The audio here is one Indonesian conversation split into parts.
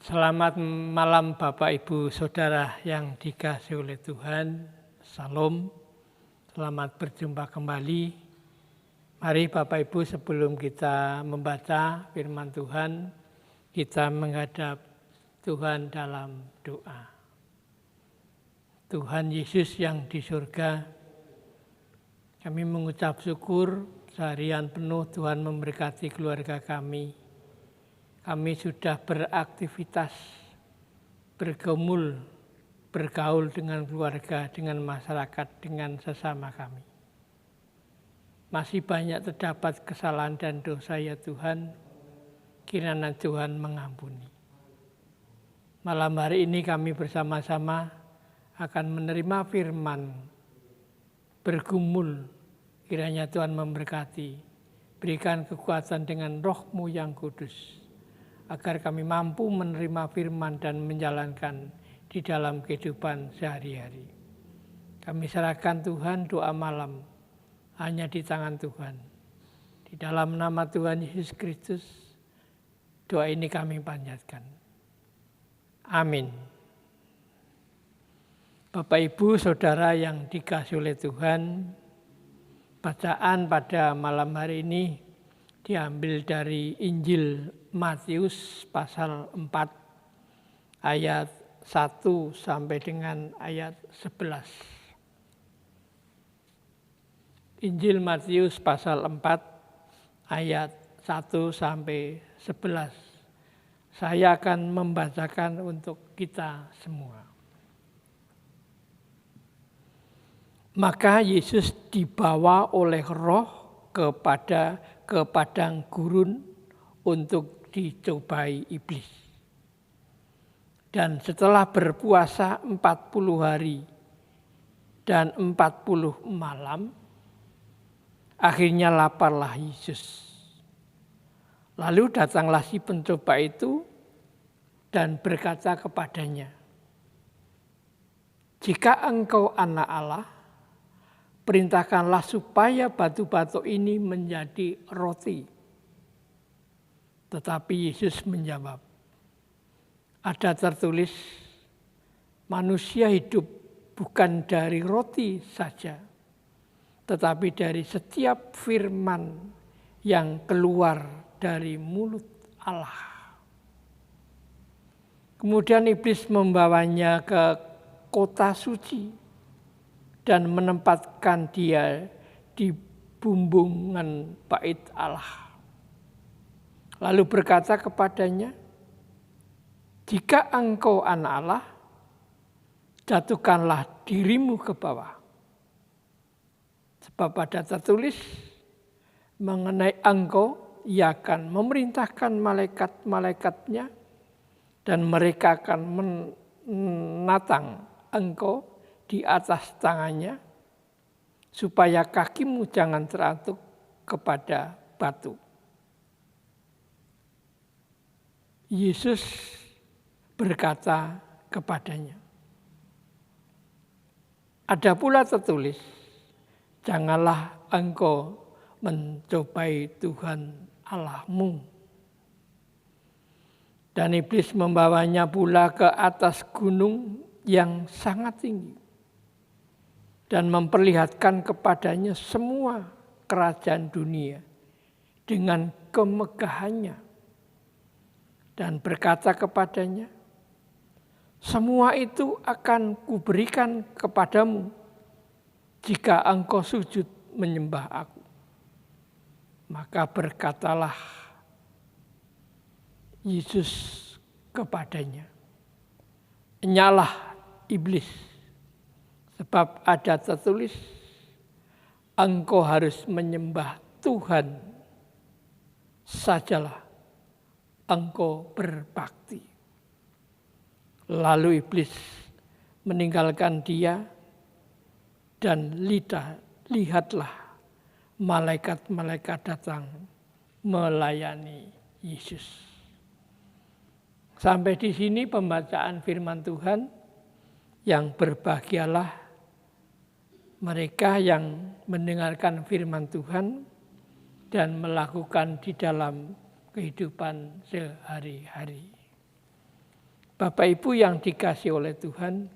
Selamat malam Bapak Ibu Saudara yang dikasihi oleh Tuhan. Salam, selamat berjumpa kembali. Mari Bapak Ibu sebelum kita membaca firman Tuhan, kita menghadap Tuhan dalam doa. Tuhan Yesus yang di surga, kami mengucap syukur seharian penuh Tuhan memberkati keluarga kami. Kami sudah beraktivitas, bergaul dengan keluarga, dengan masyarakat, dengan sesama kami. Masih banyak terdapat kesalahan dan dosa ya Tuhan, kiranya Tuhan mengampuni. Malam hari ini kami bersama-sama akan menerima firman, bergumul, kiranya Tuhan memberkati, berikan kekuatan dengan Roh-Mu yang kudus, agar kami mampu menerima firman dan menjalankan di dalam kehidupan sehari-hari. Kami serahkan Tuhan doa malam hanya di tangan Tuhan. Di dalam nama Tuhan Yesus Kristus, doa ini kami panjatkan. Amin. Bapak Ibu Saudara yang dikasihi oleh Tuhan, bacaan pada malam hari ini diambil dari Injil Matius pasal 4 ayat 1 sampai dengan ayat 11. Injil Matius pasal 4 ayat 1 sampai 11. Saya akan membacakan untuk kita semua. Maka Yesus dibawa oleh Roh ke padang gurun untuk dicobai iblis. Dan setelah berpuasa 40 hari dan 40 malam, akhirnya laparlah Yesus. Lalu datanglah si pencoba itu dan berkata kepadanya, "Jika engkau anak Allah, perintahkanlah supaya batu-batu ini menjadi roti." Tetapi Yesus menjawab, "Ada tertulis, manusia hidup bukan dari roti saja, tetapi dari setiap firman yang keluar dari mulut Allah." Kemudian iblis membawanya ke kota suci dan menempatkan dia di bumbungan bait Allah. Lalu berkata kepadanya, "Jika engkau anak Allah, jatuhkanlah dirimu ke bawah. Sebab ada tertulis, mengenai engkau ia akan memerintahkan malaikat-malaikatnya dan mereka akan menatang engkau di atas tangannya, supaya kakimu jangan terantuk kepada batu." Yesus berkata kepadanya, "Ada pula tertulis, janganlah engkau mencobai Tuhan Allahmu." Dan iblis membawanya pula ke atas gunung yang sangat tinggi dan memperlihatkan kepadanya semua kerajaan dunia dengan kemegahannya. Dan berkata kepadanya, "Semua itu akan kuberikan kepadamu jika engkau sujud menyembah aku." Maka berkatalah Yesus kepadanya, "Enyalah iblis, sebab ada tertulis, engkau harus menyembah Tuhan sajalah engkau berbakti." Lalu iblis meninggalkan dia dan lihatlah malaikat-malaikat datang melayani Yesus. Sampai di sini pembacaan firman Tuhan. Yang berbahagialah mereka yang mendengarkan firman Tuhan dan melakukan di dalam kehidupan sehari-hari. Bapak Ibu yang dikasihi oleh Tuhan,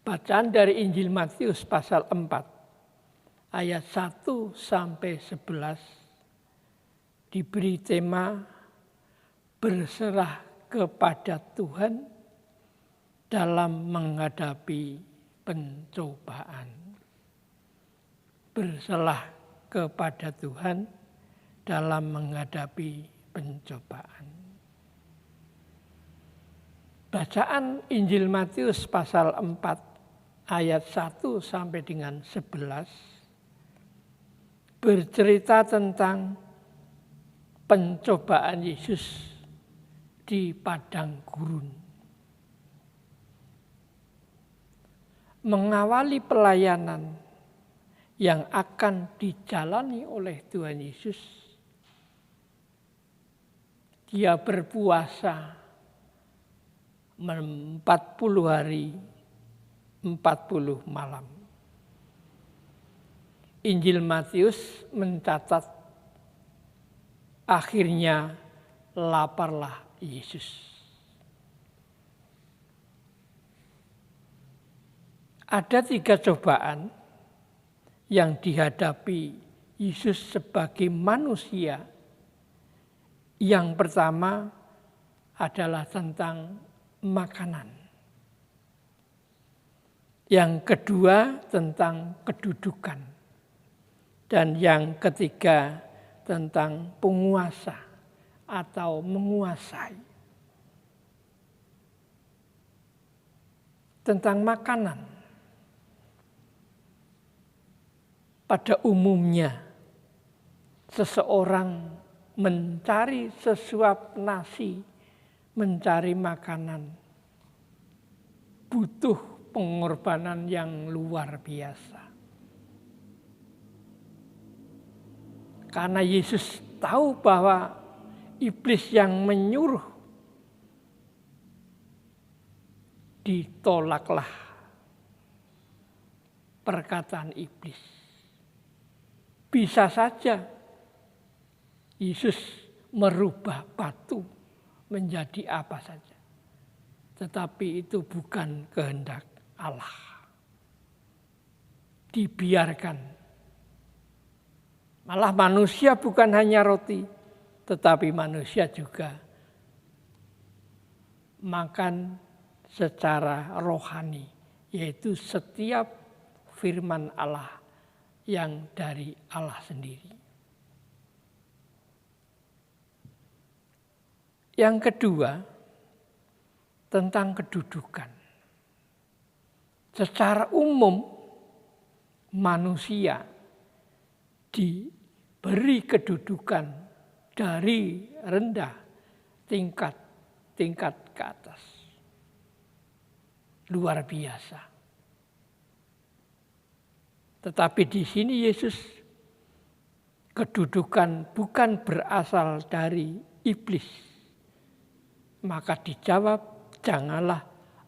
bacaan dari Injil Matius pasal 4 ayat 1 sampai 11 diberi tema berserah kepada Tuhan dalam menghadapi pencobaan. Berserah kepada Tuhan dalam menghadapi pencobaan. Bacaan Injil Matius pasal 4 ayat 1 sampai dengan 11 bercerita tentang pencobaan Yesus di padang gurun. Mengawali pelayanan yang akan dijalani oleh Tuhan Yesus, dia berpuasa 40 hari 40 malam. Injil Matius mencatat akhirnya laparlah Yesus. Ada 3 cobaan yang dihadapi Yesus sebagai manusia. Yang pertama adalah tentang makanan. Yang kedua tentang kedudukan. Dan yang ketiga tentang penguasa atau menguasai. Tentang makanan. Pada umumnya, seseorang mencari sesuap nasi, mencari makanan, butuh pengorbanan yang luar biasa. Karena Yesus tahu bahwa iblis yang menyuruh, ditolaklah perkataan iblis. Bisa saja Yesus merubah batu menjadi apa saja. Tetapi itu bukan kehendak Allah. Dibiarkan. Malah manusia bukan hanya roti, tetapi manusia juga makan secara rohani, yaitu setiap firman Allah yang dari Allah sendiri. Yang kedua, tentang kedudukan. Secara umum, manusia diberi kedudukan dari rendah tingkat ke atas. Luar biasa. Tetapi di sini Yesus kedudukan bukan berasal dari iblis. Maka dijawab, janganlah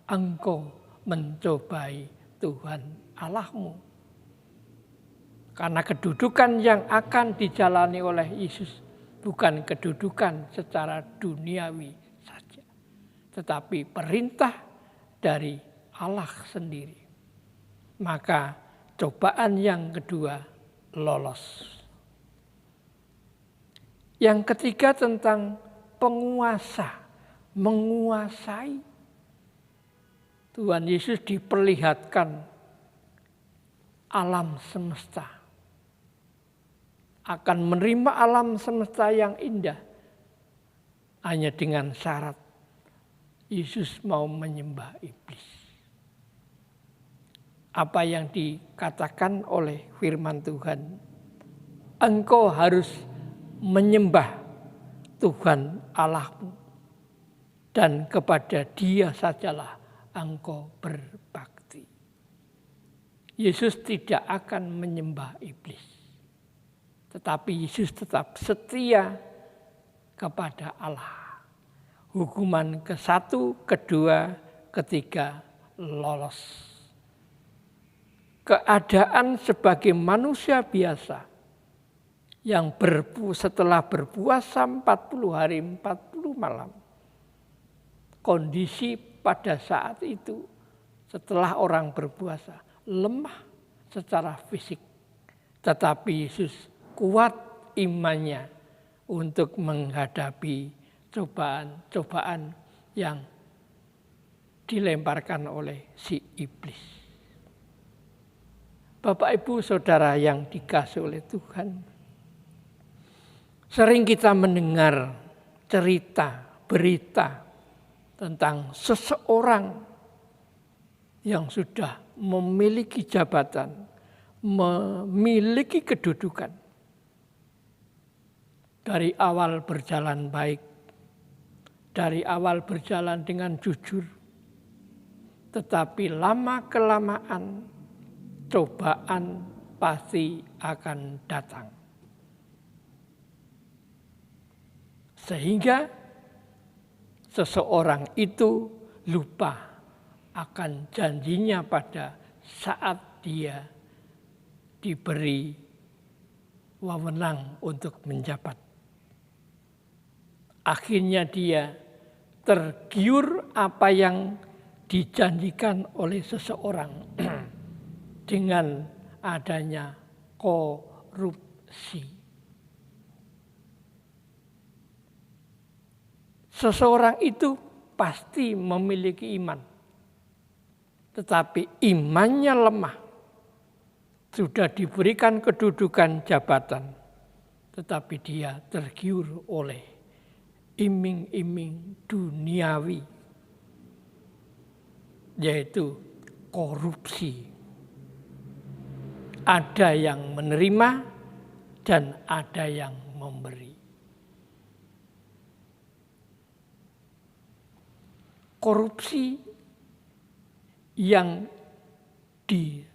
engkau mencobai Tuhan Allahmu. Karena kedudukan yang akan dijalani oleh Yesus bukan kedudukan secara duniawi saja. Tetapi perintah dari Allah sendiri. Maka cobaan yang kedua lolos. Yang ketiga tentang penguasa, menguasai. Tuhan Yesus diperlihatkan alam semesta. Akan menerima alam semesta yang indah. Hanya dengan syarat Yesus mau menyembah iblis. Apa yang dikatakan oleh firman Tuhan, engkau harus menyembah Tuhan Allahmu dan kepada Dia sajalah engkau berbakti. Yesus tidak akan menyembah iblis, tetapi Yesus tetap setia kepada Allah. Hukuman ke-1, ke-2, ke-3 lolos. Keadaan sebagai manusia biasa yang setelah berpuasa 40 hari 40 malam kondisi pada saat itu setelah orang berpuasa lemah secara fisik. Tetapi Yesus kuat imannya untuk menghadapi cobaan-cobaan yang dilemparkan oleh si iblis. Bapak, Ibu, Saudara yang dikasihi oleh Tuhan, sering kita mendengar cerita, berita tentang seseorang yang sudah memiliki jabatan, memiliki kedudukan. Dari awal berjalan baik, dari awal berjalan dengan jujur, tetapi lama-kelamaan cobaan pasti akan datang. Sehingga seseorang itu lupa akan janjinya pada saat dia diberi wewenang untuk menjabat. Akhirnya dia tergiur apa yang dijanjikan oleh seseorang dengan adanya korupsi. Seseorang itu pasti memiliki iman, tetapi imannya lemah. Sudah diberikan kedudukan jabatan, tetapi dia tergiur oleh iming-iming duniawi, yaitu korupsi. Ada yang menerima dan ada yang memberi. Korupsi yang didorong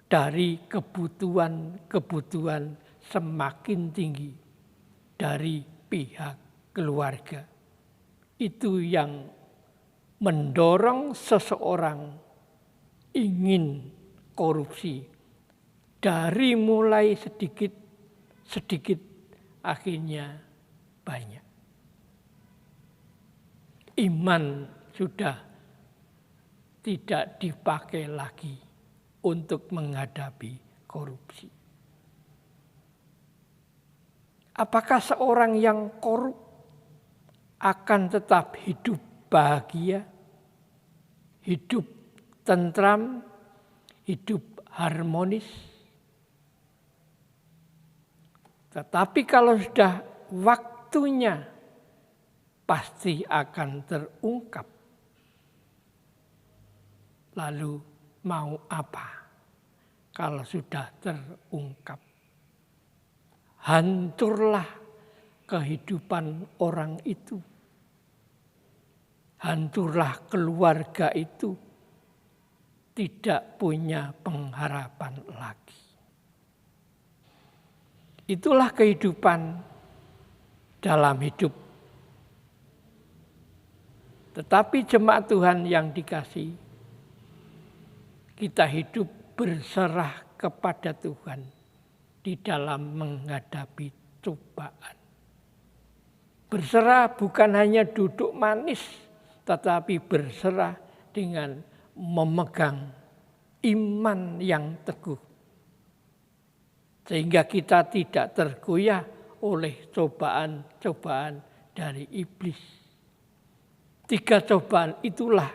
dari kebutuhan semakin tinggi dari pihak keluarga. Itu yang mendorong seseorang ingin korupsi. Dari mulai sedikit akhirnya banyak. Iman sudah tidak dipakai lagi untuk menghadapi korupsi. Apakah seorang yang korup akan tetap hidup bahagia, hidup tentram, hidup harmonis? Tetapi kalau sudah waktunya, pasti akan terungkap. Lalu mau apa kalau sudah terungkap? Hancurlah kehidupan orang itu. Hancurlah keluarga itu. Tidak punya pengharapan lagi. Itulah kehidupan dalam hidup. Tetapi jemaat Tuhan yang dikasihi, kita hidup berserah kepada Tuhan di dalam menghadapi cobaan. Berserah bukan hanya duduk manis, tetapi berserah dengan memegang iman yang teguh. Sehingga kita tidak tergoyah oleh cobaan-cobaan dari iblis. 3 cobaan itulah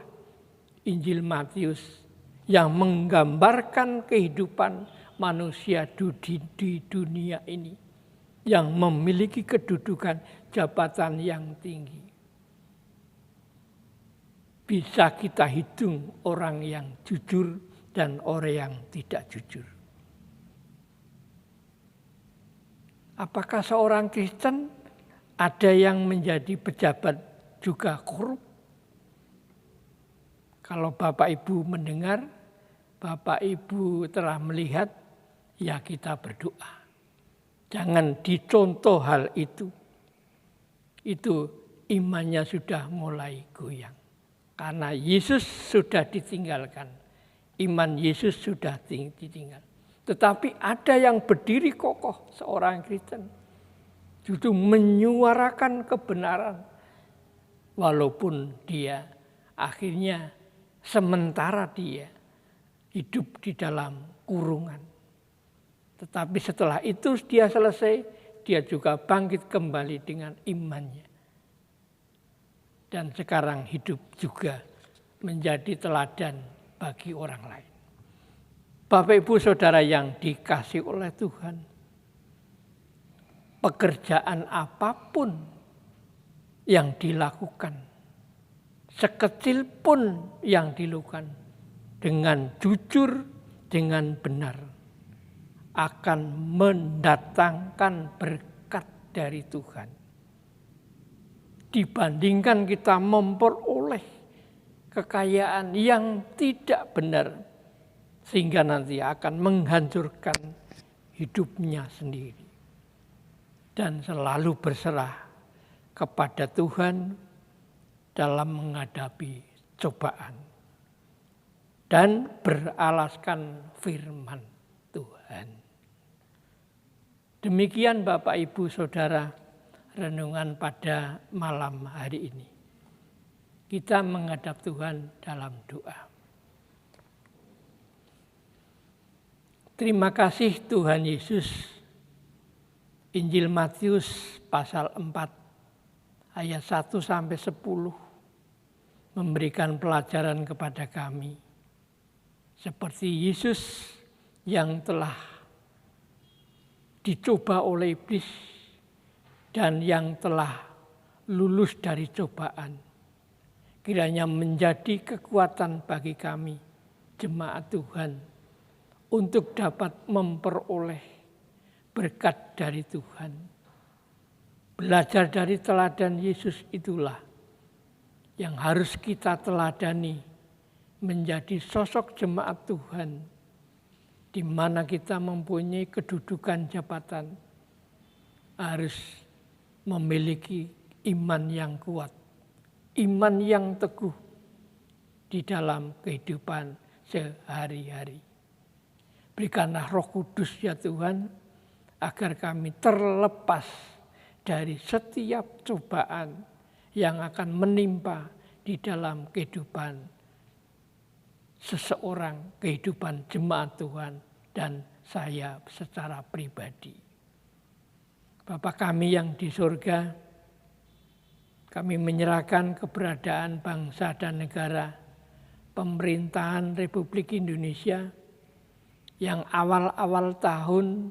Injil Matius yang menggambarkan kehidupan manusia di dunia ini yang memiliki kedudukan jabatan yang tinggi. Bisa kita hitung orang yang jujur dan orang yang tidak jujur. Apakah seorang Kristen ada yang menjadi pejabat juga korup? Kalau Bapak Ibu mendengar, Bapak Ibu telah melihat, ya kita berdoa. Jangan dicontoh hal itu. Itu imannya sudah mulai goyang. Karena Yesus sudah ditinggalkan. Iman Yesus sudah ditinggal. Tetapi ada yang berdiri kokoh, seorang Kristen. justru menyuarakan kebenaran, walaupun dia akhirnya sementara dia hidup di dalam kurungan. Tetapi setelah itu dia selesai, dia juga bangkit kembali dengan imannya. Dan sekarang hidup juga menjadi teladan bagi orang lain. Bapak Ibu Saudara yang dikasihi oleh Tuhan, pekerjaan apapun yang dilakukan, sekecil pun yang dilakukan dengan jujur, dengan benar, akan mendatangkan berkat dari Tuhan. Dibandingkan kita memperoleh kekayaan yang tidak benar, sehingga nanti akan menghancurkan hidupnya sendiri. Dan selalu berserah kepada Tuhan dalam menghadapi cobaan. Dan beralaskan firman Tuhan. Demikian Bapak Ibu Saudara, renungan pada malam hari ini. Kita menghadap Tuhan dalam doa. Terima kasih Tuhan Yesus. Injil Matius pasal 4 ayat 1 sampai 10 memberikan pelajaran kepada kami. Seperti Yesus yang telah dicoba oleh iblis dan yang telah lulus dari cobaan. Kiranya menjadi kekuatan bagi kami, jemaat Tuhan, untuk dapat memperoleh berkat dari Tuhan. Belajar dari teladan Yesus itulah yang harus kita teladani menjadi sosok jemaat Tuhan, di mana kita mempunyai kedudukan jabatan, harus memiliki iman yang kuat, iman yang teguh di dalam kehidupan sehari-hari. Berikanlah Roh Kudus ya Tuhan, agar kami terlepas dari setiap cobaan yang akan menimpa di dalam kehidupan seseorang, kehidupan jemaat Tuhan, dan saya secara pribadi. Bapa kami yang di surga, kami menyerahkan keberadaan bangsa dan negara, pemerintahan Republik Indonesia yang awal-awal tahun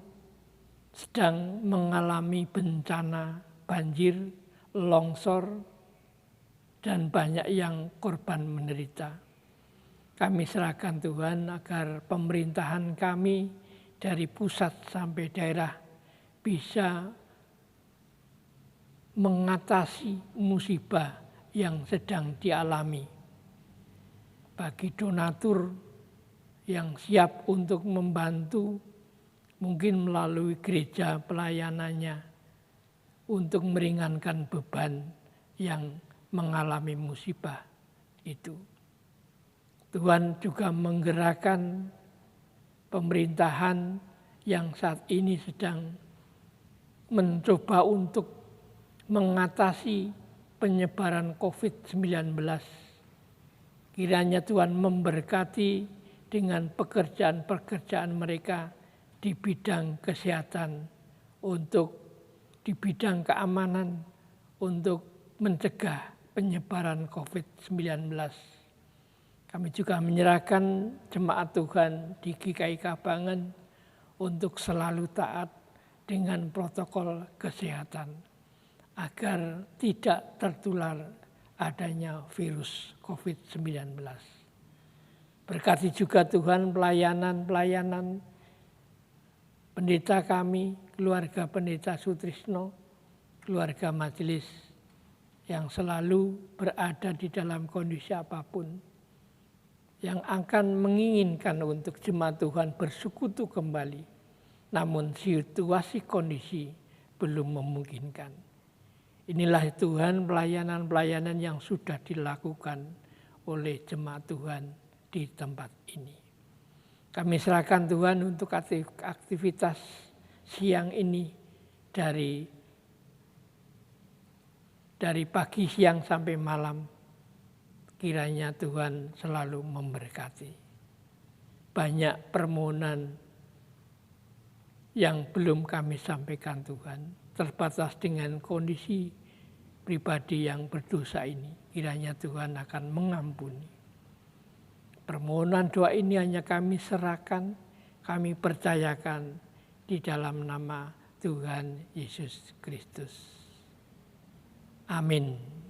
sedang mengalami bencana banjir, longsor, dan banyak yang korban menderita. Kami serahkan Tuhan agar pemerintahan kami dari pusat sampai daerah bisa mengatasi musibah yang sedang dialami. Bagi donatur yang siap untuk membantu, mungkin melalui gereja pelayanannya, untuk meringankan beban yang mengalami musibah itu. Tuhan juga menggerakkan pemerintahan yang saat ini sedang mencoba untuk mengatasi penyebaran COVID-19. Kiranya Tuhan memberkati dengan pekerjaan-pekerjaan mereka di bidang kesehatan, untuk di bidang keamanan, untuk mencegah penyebaran COVID-19. Kami juga menyerahkan jemaat Tuhan di GKI Kabangan untuk selalu taat dengan protokol kesehatan agar tidak tertular adanya virus COVID-19. Berkati juga Tuhan pelayanan pendeta kami, keluarga pendeta Sutrisno, keluarga majelis yang selalu berada di dalam kondisi apapun, yang akan menginginkan untuk jemaat Tuhan bersekutu kembali, namun situasi kondisi belum memungkinkan. Inilah Tuhan pelayanan-pelayanan yang sudah dilakukan oleh jemaat Tuhan di tempat ini. Kami serahkan Tuhan untuk aktivitas siang ini dari dari pagi, siang, sampai malam. Kiranya Tuhan selalu memberkati. Banyak permohonan yang belum kami sampaikan Tuhan, terbatas dengan kondisi pribadi yang berdosa ini. Kiranya Tuhan akan mengampuni. Permohonan doa ini hanya kami serahkan, kami percayakan di dalam nama Tuhan Yesus Kristus. Amin.